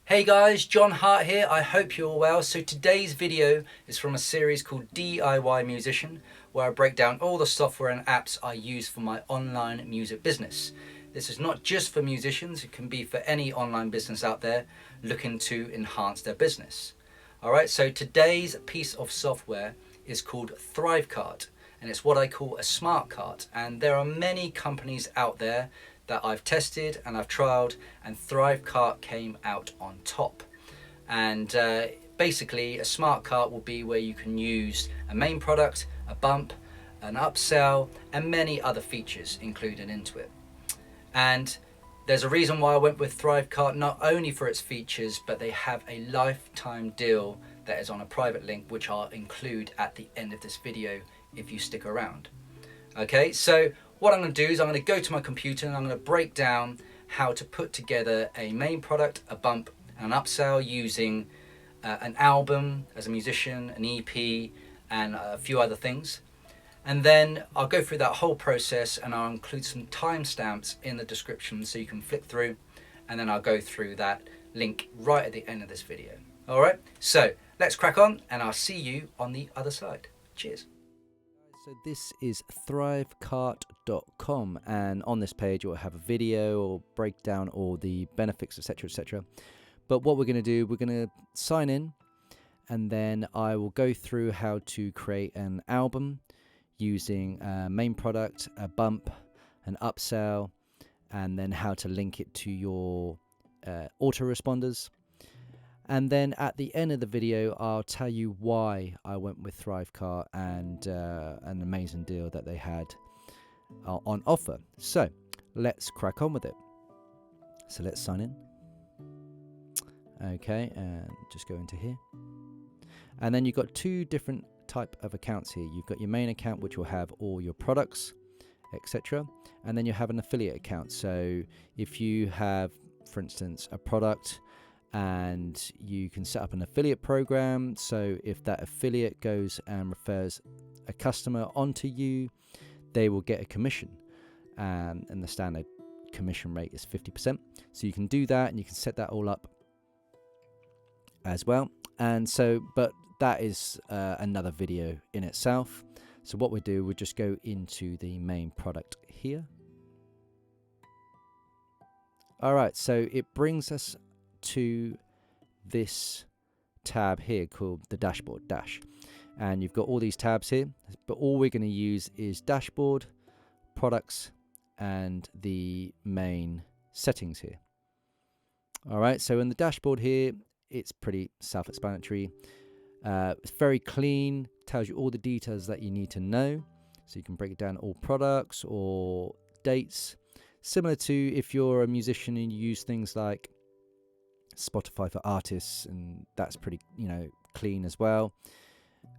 Hey guys, John Hart here. I hope you're all well. So today's video is from a series called DIY Musician, where I break down all the software and apps I use for my online music business. This is not just for musicians, it can be for any online business out there looking to enhance their business. Alright, so today's piece of software is called Thrivecart, and it's what I call a smart cart. And there are many companies out there that I've tested and I've trialed, and Thrivecart came out on top. And basically a smart cart will be where you can use a main product, a bump, an upsell, and many other features included into it. And there's a reason why I went with Thrivecart, not only for its features, but they have a lifetime deal that is on a private link, which I'll include at the end of this video if you stick around. Okay, so what I'm going to do is I'm going to go to my computer and I'm going to break down how to put together a main product, a bump, and an upsell using an album as a musician, an EP, and a few other things. And then I'll go through that whole process and I'll include some timestamps in the description so you can flick through, and then I'll go through that link right at the end of this video. All right, so let's crack on and I'll see you on the other side. Cheers. So this is thrivecart.com, and on this page it will have a video or break down all the benefits, etc, etc. But what we're going to do, we're going to sign in, and then I will go through how to create an album using a main product, a bump, an upsell, and then how to link it to your autoresponders. And then at the end of the video, I'll tell you why I went with Thrivecart and an amazing deal that they had on offer. So let's crack on with it. So let's sign in. Okay, and just go into here. And then you've got two different type of accounts here. You've got your main account, which will have all your products, etc. And then you have an affiliate account. So if you have, for instance, a product, and you can set up an affiliate program, so if that affiliate goes and refers a customer onto you, they will get a commission, and the standard commission rate is 50%. So you can do that and you can set that all up as well. And so, but that is another video in itself. So what we do, we'll just go into the main product here. All right, so it brings us to this tab here called the dashboard dash, and you've got all these tabs here, but all we're going to use is dashboard, products, and the main settings here. All right, so in the dashboard here, it's pretty self-explanatory. It's very clean, tells you all the details that you need to know, so you can break it down all products or dates, similar to if you're a musician and you use things like Spotify for artists, and that's pretty, clean as well.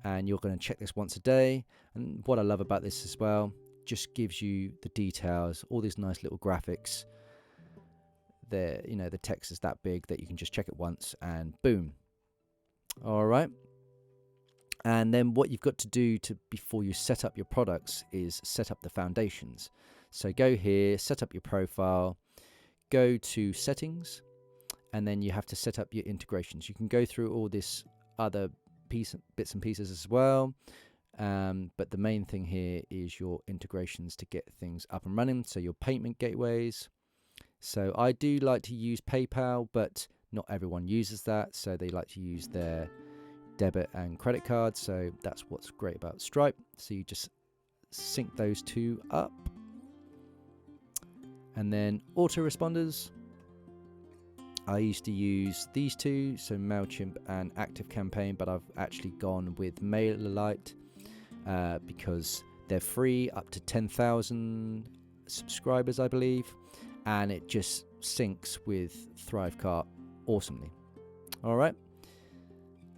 And you're going to check this once a day. And what I love about this as well, just gives you the details, all these nice little graphics. The text is that big that you can just check it once and boom. All right. And then what you've got to do before you set up your products is set up the foundations. So go here, set up your profile, go to settings, and then you have to set up your integrations. You can go through all this other bits and pieces as well, but the main thing here is your integrations to get things up and running. So your payment gateways. So I do like to use PayPal, but not everyone uses that, so they like to use their debit and credit cards. So that's what's great about Stripe. So you just sync those two up. And then autoresponders, I used to use these two, so MailChimp and ActiveCampaign, but I've actually gone with MailerLite because they're free up to 10,000 subscribers, I believe, and it just syncs with Thrivecart awesomely. All right,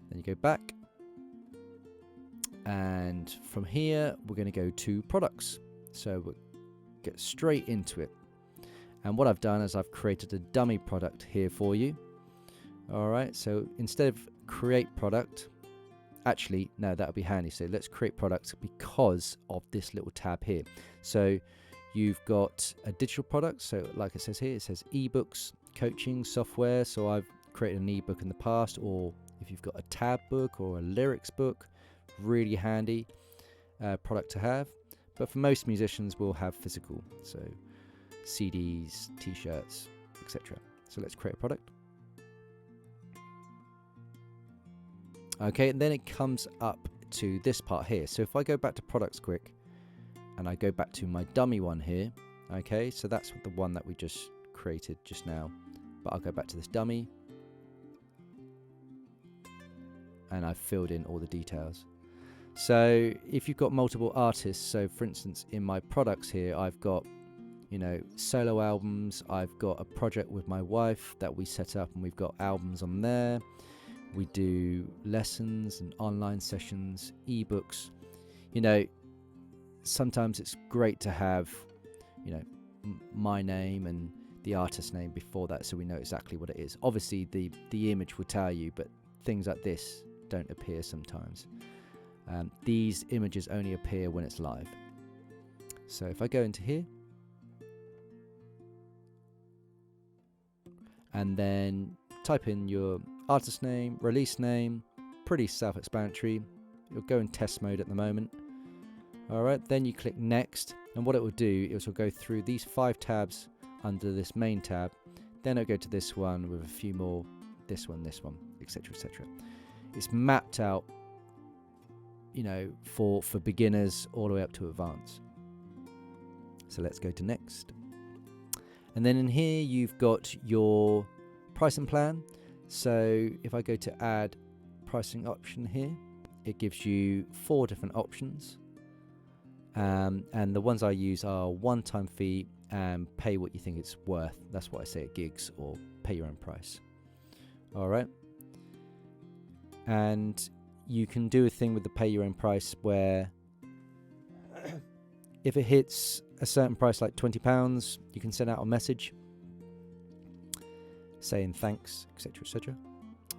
then you go back, and from here we're going to go to products. So we'll get straight into it. And what I've done is I've created a dummy product here for you. All right, so instead of create product, actually, no, that would be handy. So let's create product because of this little tab here. So you've got a digital product. So like it says here, it says ebooks, coaching, software. So I've created an ebook in the past, or if you've got a tab book or a lyrics book, really handy product to have. But for most musicians, we'll have physical, so CDs, t-shirts, etc. So let's create a product. Okay, and then it comes up to this part here. So if I go back to products quick and I go back to my dummy one here, okay, so that's the one that we just created just now, but I'll go back to this dummy and I've filled in all the details. So if you've got multiple artists, so for instance in my products here I've got, you know, solo albums, I've got a project with my wife that we set up and we've got albums on there. We do lessons and online sessions, ebooks. You know, sometimes it's great to have, you know, my name and the artist name before that, so we know exactly what it is. Obviously the image will tell you, but things like this don't appear sometimes. These images only appear when it's live. So if I go into here and then type in your artist name, release name, pretty self-explanatory. You'll go in test mode at the moment. Alright, then you click next, and what it will do is it will go through these 5 tabs under this main tab, then it'll go to this one with a few more, this one, etc, etc. It's mapped out, you know, for beginners all the way up to advanced. So let's go to next. And then in here you've got your pricing plan. So if I go to add pricing option here, it gives you 4 different options, and the ones I use are one-time fee and pay what you think it's worth. That's what I say at gigs, or pay your own price. All right, and you can do a thing with the pay your own price where if it hits a certain price like £20, you can send out a message saying thanks, etc, etc.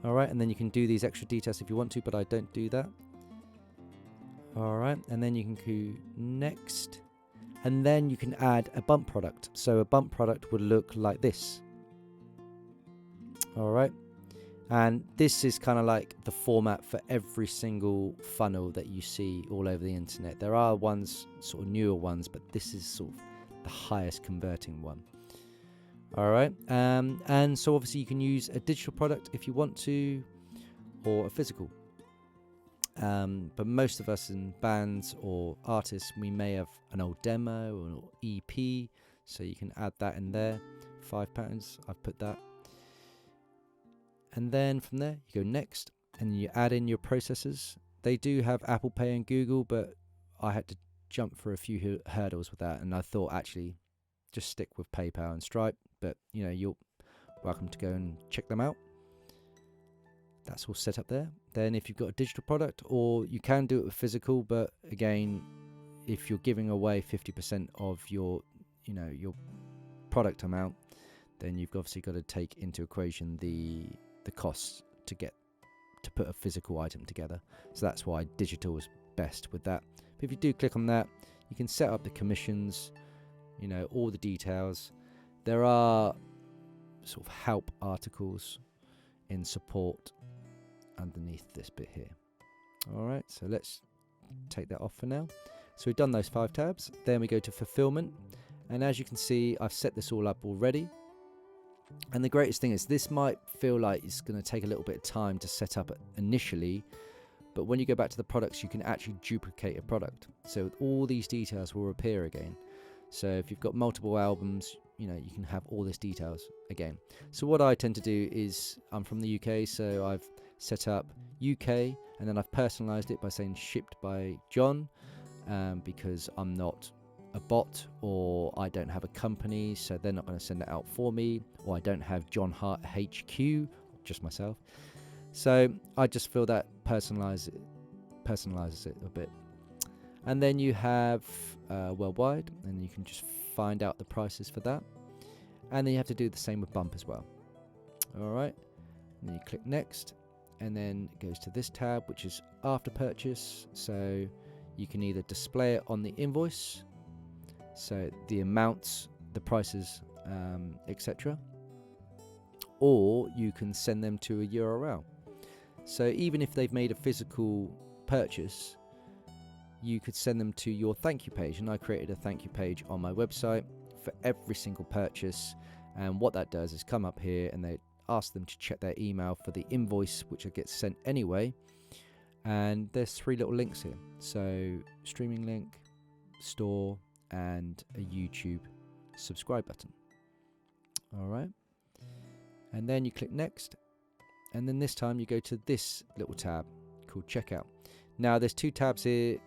Alright, and then you can do these extra details if you want to, but I don't do that. Alright, and then you can go next, and then you can add a bump product. So a bump product would look like this. Alright, and this is kind of like the format for every single funnel that you see all over the internet. There are ones, sort of newer ones, but this is sort of the highest converting one. Alright, and so obviously you can use a digital product if you want to, or a physical. But most of us in bands or artists, we may have an old demo or an EP, so you can add that in there. £5, I've put that. And then from there, you go next, and you add in your processors. They do have Apple Pay and Google, but I had to jump for a few hurdles with that, and I thought actually just stick with PayPal and Stripe. But you know, you're welcome to go and check them out. That's all set up there. Then if you've got a digital product, or you can do it with physical, but again, if you're giving away 50% of your, you know, your product amount, then you've obviously got to take into equation the costs to put a physical item together. So that's why digital is best with that. But if you do click on that, you can set up the commissions, you know, all the details. There are sort of help articles in support underneath this bit here. Alright, so let's take that off for now. So we've done those 5 tabs. Then we go to fulfillment, and as you can see, I've set this all up already. And the greatest thing is, this might feel like it's going to take a little bit of time to set up initially, but when you go back to the products, you can actually duplicate a product. So all these details will appear again. So if you've got multiple albums, you know, you can have all these details again. So what I tend to do is, I'm from the UK, so I've set up UK, and then I've personalized it by saying shipped by John, because I'm not a bot, or I don't have a company, so they're not going to send it out for me, or I don't have John Hart HQ, just myself. So I just feel that personalizes it a bit. And then you have worldwide, and you can just find out the prices for that. And then you have to do the same with bump as well. Alright, and then you click next, and then it goes to this tab, which is after purchase. So you can either display it on the invoice, so the amounts, the prices, etc., or you can send them to a URL. So even if they've made a physical purchase, you could send them to your thank you page. And I created a thank you page on my website for every single purchase. And what that does is come up here and they ask them to check their email for the invoice, which gets sent anyway. And there's 3 little links here. So streaming link, store, and a YouTube subscribe button. All right. And then you click next. And then this time you go to this little tab called checkout. Now there's 2 tabs here.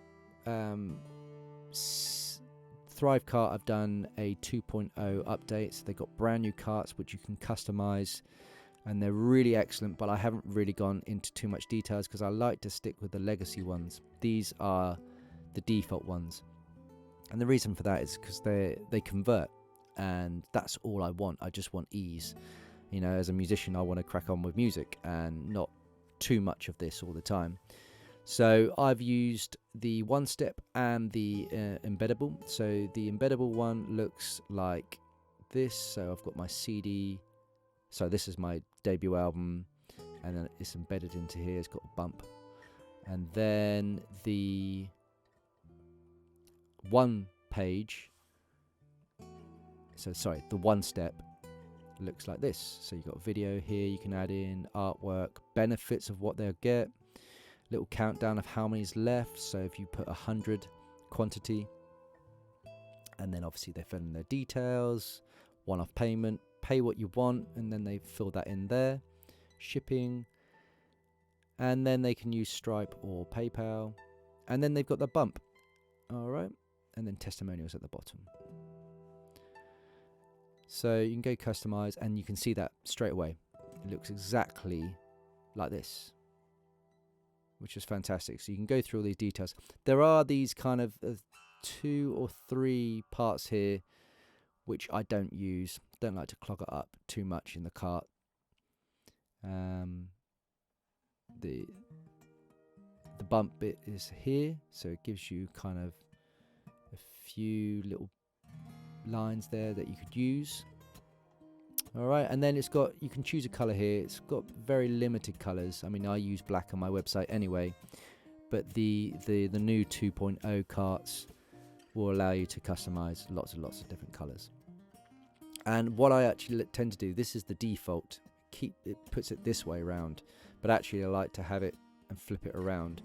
Thrivecart have done a 2.0 update, so they've got brand new carts which you can customize, and they're really excellent, but I haven't really gone into too much details because I like to stick with the legacy ones. These are the default ones, and the reason for that is because they convert, and that's all I want. I just want ease. You know, as a musician, I want to crack on with music and not too much of this all the time. So I've used the one step and the embeddable. So the embeddable one looks like this. So I've got my CD. So this is my debut album, and then it's embedded into here. It's got a bump. And then the one page, so sorry, the one step looks like this. So you've got video here, you can add in artwork, benefits of what they'll get, little countdown of how many's left. So if you put 100 quantity, and then obviously they fill in their details, one-off payment, pay what you want, and then they fill that in there, shipping, and then they can use Stripe or PayPal, and then they've got the bump. All right, and then testimonials at the bottom. So you can go customize, and you can see that straight away. It looks exactly like this, which is fantastic. So you can go through all these details. There are these kind of 2 or 3 parts here which I don't use. Don't like to clog it up too much in the cart. The bump bit is here, so it gives you kind of a few little lines there that you could use. All right, and then it's got, you can choose a color here. It's got very limited colors. I mean, I use black on my website anyway, but the new 2.0 carts will allow you to customize lots and lots of different colors. And what I actually tend to do, this is the default, it puts it this way around, but actually I like to have it and flip it around.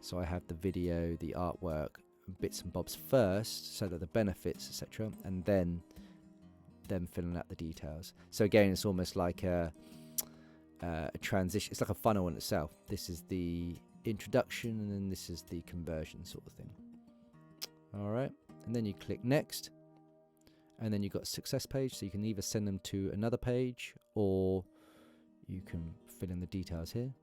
So I have the video, the artwork, bits and bobs first, so that the benefits, etc., and then filling out the details. So again, it's almost like a transition. It's like a funnel in itself. This is the introduction, and then this is the conversion sort of thing. All right, and then you click next, and then you've got a success page, so you can either send them to another page, or you can fill in the details here.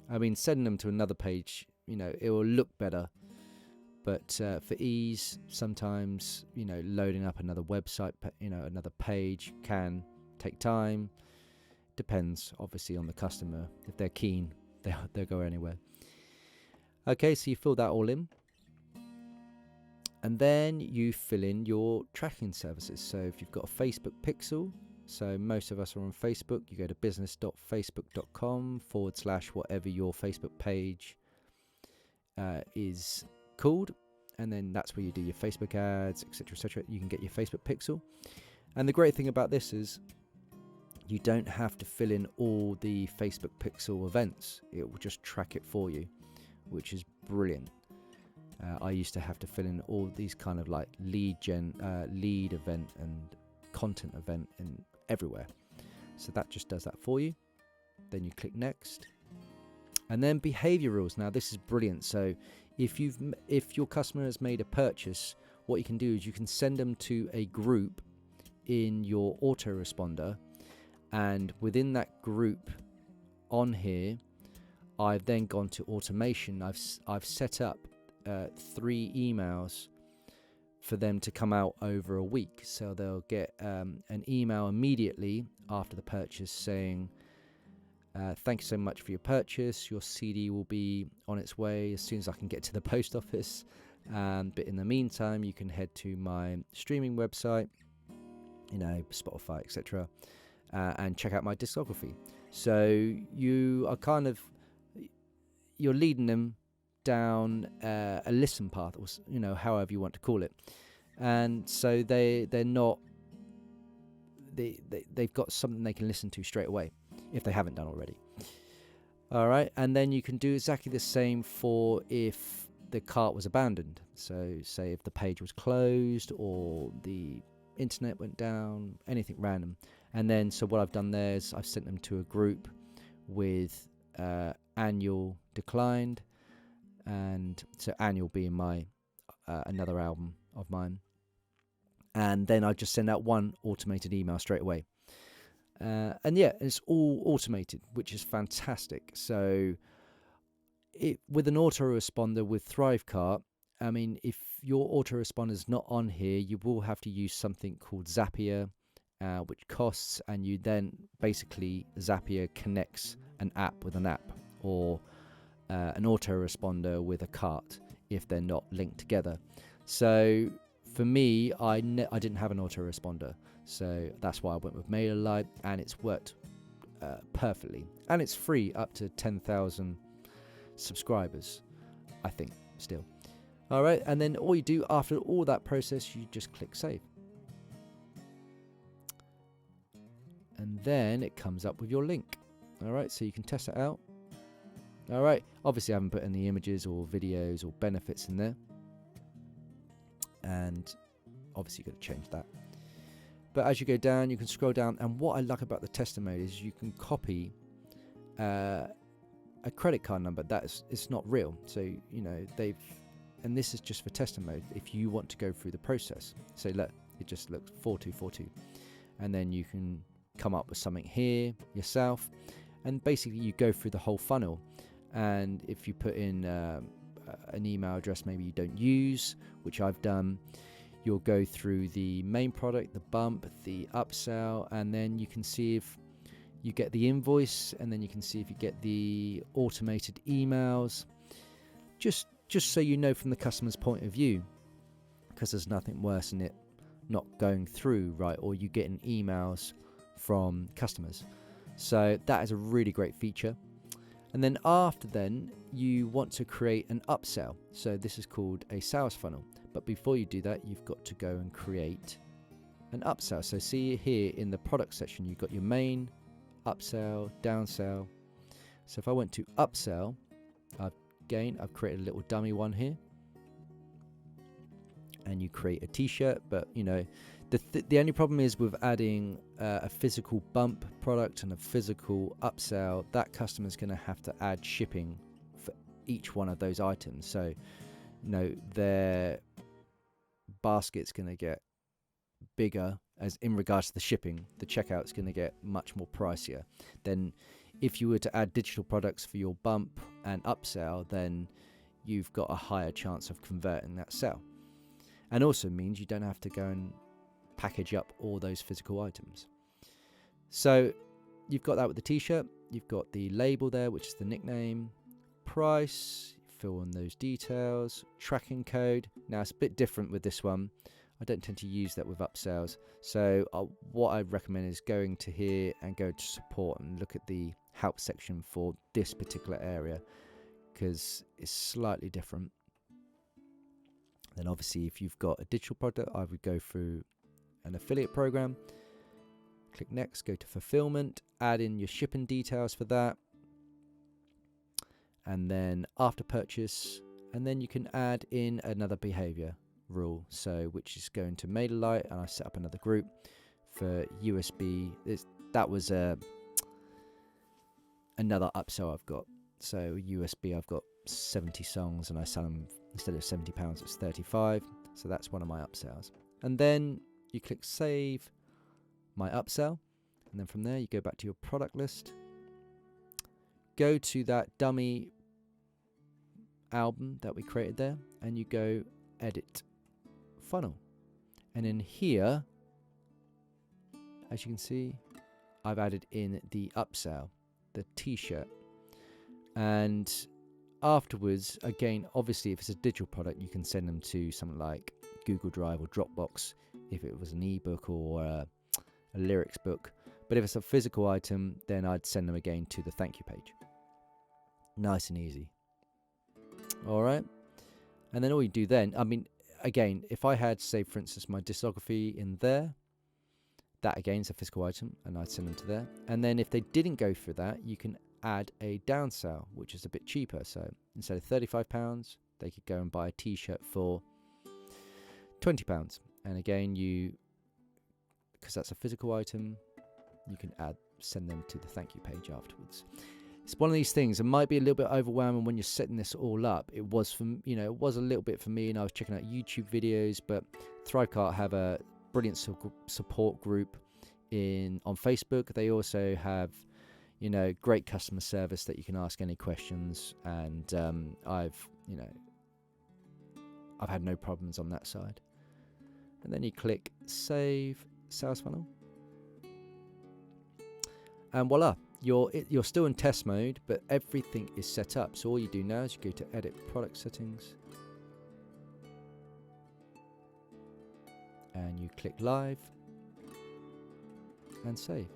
I mean, sending them to another page, you know, it will look better, but for ease, sometimes, you know, loading up another website, you know, another page can take time. Depends, obviously, on the customer. If they're keen, they'll go anywhere. Okay, so you fill that all in. And then you fill in your tracking services. So if you've got a Facebook pixel, so most of us are on Facebook, you go to business.facebook.com/whatever your Facebook page is called, and then that's where you do your Facebook ads, etc., etc. You can get your Facebook pixel, and the great thing about this is you don't have to fill in all the Facebook pixel events. It will just track it for you, which is brilliant. I used to have to fill in all these kind of like lead event and content event and everywhere, so that just does that for you. Then you click next, and then behavior rules. Now this is brilliant. So if your customer has made a purchase, what you can do is you can send them to a group in your autoresponder, and within that group on here, I've then gone to automation. I've set up 3 emails for them to come out over a week. So they'll get an email immediately after the purchase saying, thank you so much for your purchase. Your CD will be on its way as soon as I can get to the post office. But in the meantime, you can head to my streaming website, you know, Spotify, etc., and check out my discography. So you are you're leading them down a listen path, or however you want to call it, and so they've got something they can listen to straight away if they haven't done already. All right, and then you can do exactly the same for if the cart was abandoned. So say if the page was closed or the internet went down, anything random. And then so what I've done there is I've sent them to a group with Annual declined, and so Annual being my another album of mine, and then I just send out one automated email straight away. And yeah, it's all automated, which is fantastic. So with an autoresponder with Thrivecart, I mean, if your autoresponder is not on here, you will have to use something called Zapier, which costs, and you then basically Zapier connects an app with an app, or an autoresponder with a cart if they're not linked together. So for me, I didn't have an autoresponder, so that's why I went with MailerLite, and it's worked perfectly, and it's free up to 10,000 subscribers, I think, still. All right, and then all you do after all that process, you just click save, and then it comes up with your link. All right, so you can test it out. All right, obviously I haven't put any images or videos or benefits in there, and obviously you've got to change that. But as you go down, you can scroll down, and what I like about the tester mode is you can copy a credit card number it's not real. So and this is just for tester mode. If you want to go through the process, say look, it just looks 4242, and then you can come up with something here yourself, and basically you go through the whole funnel. And if you put in an email address maybe you don't use, which I've done, you'll go through the main product, the bump, the upsell, and then you can see if you get the invoice, and then you can see if you get the automated emails, just so you know from the customer's point of view, because there's nothing worse than it not going through, right, or you getting emails from customers. So that is a really great feature. And then after then, you want to create an upsell. So this is called a sales funnel. But before you do that, you've got to go and create an upsell. So see here in the product section, you've got your main, upsell, downsell. So if I went to upsell, I've created a little dummy one here. And you create a t-shirt, but the only problem is with adding a physical bump product and a physical upsell, that customer's going to have to add shipping for each one of those items. So their basket's going to get bigger, as in regards to the shipping. The checkout's going to get much more pricier. Then if you were to add digital products for your bump and upsell, then you've got a higher chance of converting that sale. And also means you don't have to go and package up all those physical items. So you've got that with the t-shirt. You've got the label there, which is the nickname, price, fill in those details, tracking code. Now it's a bit different with this one. I don't tend to use that with upsells. So what I recommend is going to here and go to support and look at the help section for this particular area, because it's slightly different. Then obviously if you've got a digital product, I would go through an affiliate program, click next, go to fulfillment, add in your shipping details for that, and then after purchase, and then you can add in another behavior rule, so which is going to MailerLite, and I set up another group for USB. That was another upsell I've got. So USB, I've got 70 songs, and I sell them, instead of £70, it's 35. So that's one of my upsells. And then you click save my upsell, and then from there you go back to your product list, go to that dummy album that we created there, and you go edit funnel, and in here, as you can see, I've added in the upsell, the t-shirt. And afterwards, again, obviously if it's a digital product, you can send them to something like Google Drive or Dropbox if it was an ebook or a lyrics book. But if it's a physical item, then I'd send them again to the thank you page. Nice and easy. All right. And then all you do then, I mean, again, if I had, say, for instance, my discography in there, that again is a physical item, and I'd send them to there. And then if they didn't go for that, you can add a downsell, which is a bit cheaper. So instead of £35, they could go and buy a t-shirt for £20. And again, because that's a physical item, you can send them to the thank you page afterwards. It's one of these things. It might be a little bit overwhelming when you're setting this all up. It was it was a little bit for me, and I was checking out YouTube videos. But Thrivecart have a brilliant support group on Facebook. They also have, great customer service that you can ask any questions, and I've had no problems on that side. And then you click Save Sales Funnel, and voila. You're still in test mode, but everything is set up. So all you do now is you go to Edit Product Settings, and you click Live and Save.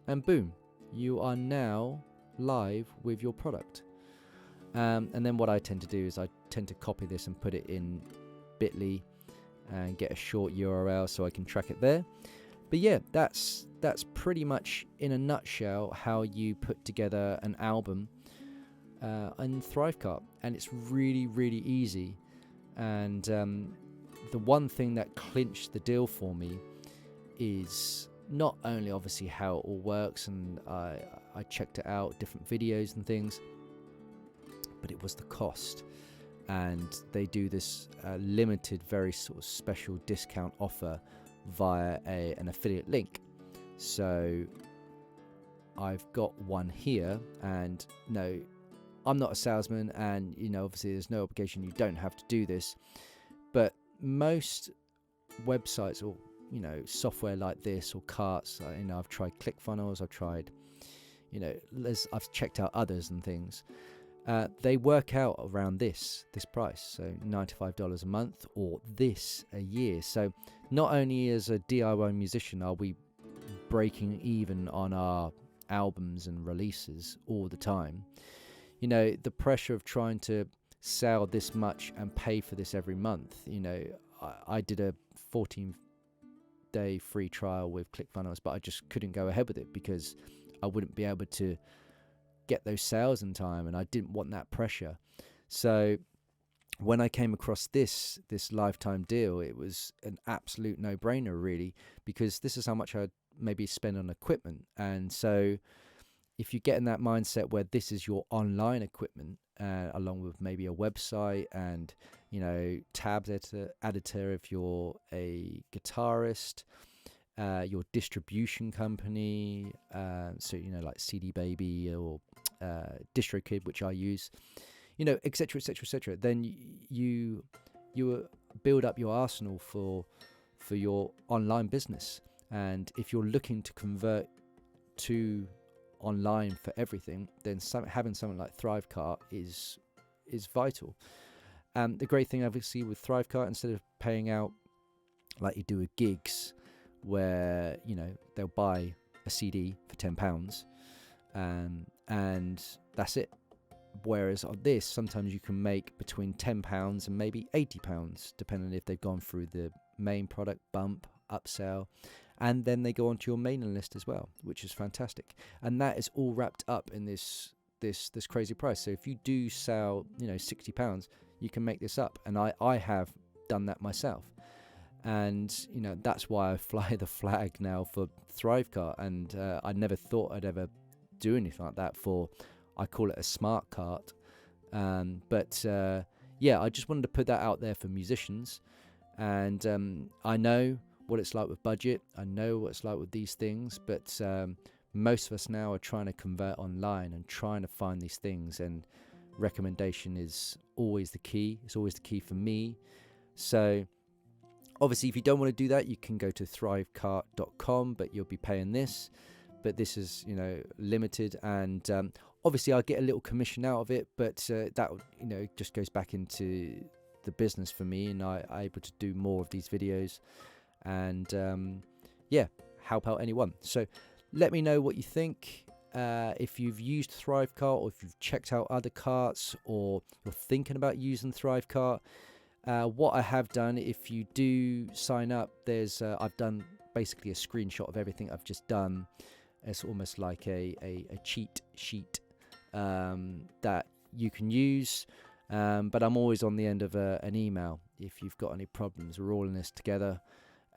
And boom, you are now live with your product. And then what I tend to do is I tend to copy this and put it in Bitly and get a short URL so I can track it there. But yeah, that's pretty much in a nutshell how you put together an album in Thrivecart, and it's really, really easy. And the one thing that clinched the deal for me is not only obviously how it all works, and I checked it out, different videos and things, but it was the cost. And they do this limited, very sort of special discount offer via an affiliate link. So I've got one here, and no, I'm not a salesman, and obviously there's no obligation, you don't have to do this, but most websites or software like this or carts, I've tried ClickFunnels, I've tried I've checked out others and things. They work out around this price, so $95 a month or this a year. So not only as a DIY musician are we breaking even on our albums and releases all the time, the pressure of trying to sell this much and pay for this every month. I did a 14-day free trial with ClickFunnels, but I just couldn't go ahead with it because I wouldn't be able to get those sales in time, and I didn't want that pressure. So when I came across this lifetime deal, it was an absolute no-brainer, really, because this is how much I'd maybe spend on equipment. And so if you get in that mindset where this is your online equipment, along with maybe a website and tabs editor if you're a guitarist, your distribution company, so like CD Baby or DistroKid, which I use, etc., etc., etc. Then you build up your arsenal for your online business. And if you're looking to convert to online for everything, then having something like Thrivecart is vital. The great thing, obviously, with Thrivecart, instead of paying out like you do with gigs, where they'll buy a CD for £10 and that's it. Whereas on this, sometimes you can make between £10 and maybe £80, depending if they've gone through the main product bump, upsell, and then they go onto your mailing list as well, which is fantastic. And that is all wrapped up in this crazy price. So if you do sell £60, you can make this up, and I have done that myself. And that's why I fly the flag now for Thrivecart, and I never thought I'd ever do anything like that I call it a smart cart, but I just wanted to put that out there for musicians. And I know what it's like with budget, I know what it's like with these things, but most of us now are trying to convert online and trying to find these things, and recommendation is always the key. It's always the key for me. So obviously, if you don't want to do that, you can go to thrivecart.com, but you'll be paying this. But this is, limited, and obviously I'll get a little commission out of it, but that, just goes back into the business for me, and I'm able to do more of these videos and yeah, help out anyone. So let me know what you think. If you've used Thrivecart, or if you've checked out other carts, or you're thinking about using Thrivecart. What I have done, if you do sign up, there's I've done basically a screenshot of everything I've just done. It's almost like a cheat sheet that you can use, but I'm always on the end of an email if you've got any problems. We're all in this together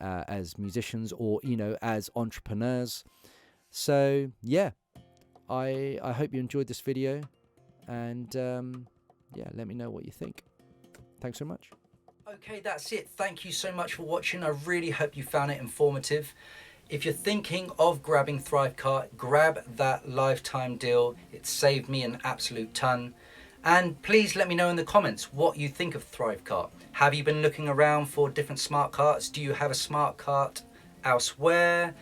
as musicians, or as entrepreneurs. So yeah, I hope you enjoyed this video, and yeah, let me know what you think. Thanks so much. Okay, that's it. Thank you so much for watching. I really hope you found it informative. If you're thinking of grabbing Thrivecart, grab that lifetime deal. It saved me an absolute ton. And please let me know in the comments what you think of Thrivecart. Have you been looking around for different smart carts? Do you have a smart cart elsewhere?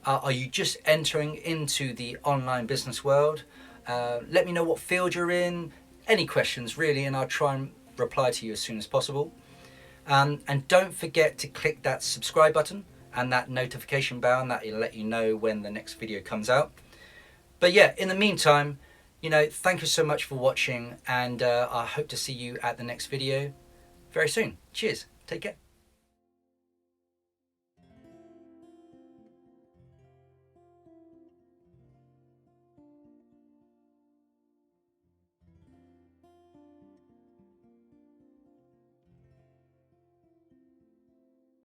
Are you just entering into the online business world? Let me know what field you're in. Any questions really, and I'll try and reply to you as soon as possible. And don't forget to click that subscribe button and that notification bell, and that will let you know when the next video comes out. But yeah, in the meantime, thank you so much for watching, and I hope to see you at the next video very soon. Cheers. Take care.